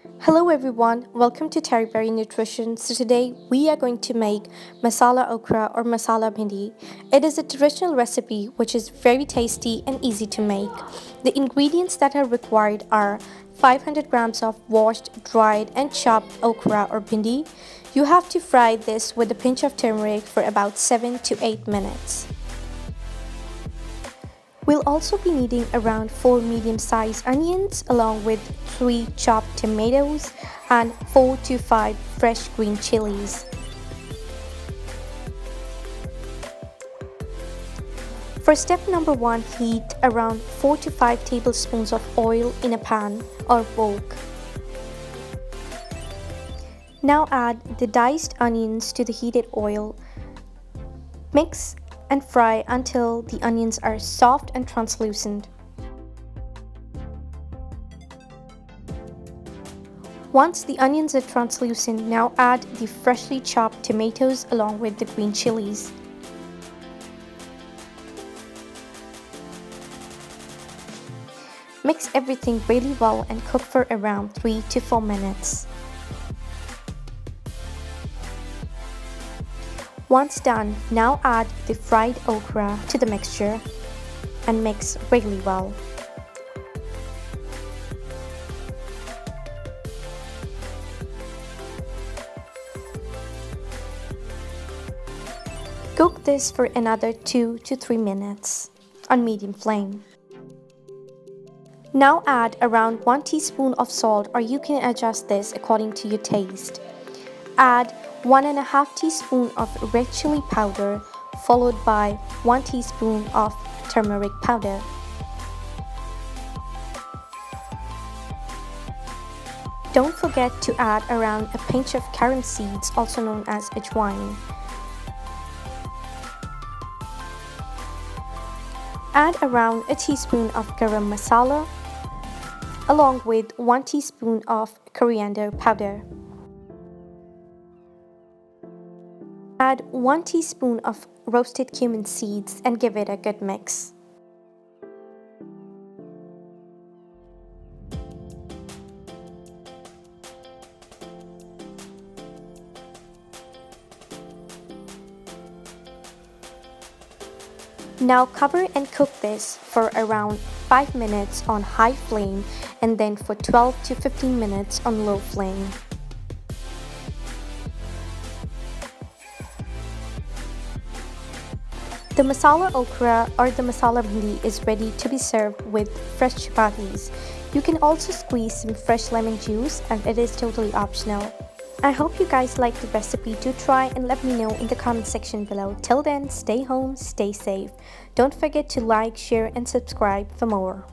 Hello everyone, welcome to Terry Berry Nutrition. So today we are going to make masala okra or masala bhindi. It is a traditional recipe which is very tasty and easy to make. The ingredients that are required are 500 grams of washed, dried and chopped okra or bhindi. You have to fry this with a pinch of turmeric for about 7 to 8 minutes. We'll also be needing around 4 medium-sized onions along with 3 chopped tomatoes and 4 to 5 fresh green chilies. For step number 1, heat around 4 to 5 tablespoons of oil in a pan or wok. Now add the diced onions to the heated oil. Mix and fry until the onions are soft and translucent. Once the onions are translucent, now add the freshly chopped tomatoes along with the green chilies. Mix everything really well and cook for around 3 to 4 minutes. Once done, now add the fried okra to the mixture and mix really well. Cook this for another 2 to 3 minutes on medium flame. Now add around 1 teaspoon of salt, or you can adjust this according to your taste. Add 1.5 teaspoon of red chili powder followed by 1 teaspoon of turmeric powder. Don't forget to add around a pinch of garam seeds, also known as ajwain. Add around a teaspoon of garam masala along with 1 teaspoon of coriander powder. Add 1 teaspoon of roasted cumin seeds and give it a good mix. Now cover and cook this for around 5 minutes on high flame and then for 12 to 15 minutes on low flame. The masala okra or the masala bhindi is ready to be served with fresh chapattis. You can also squeeze some fresh lemon juice, and it is totally optional. I hope you guys liked the recipe. Do try and let me know in the comment section below. Till then, stay home, stay safe. Don't forget to like, share and subscribe for more.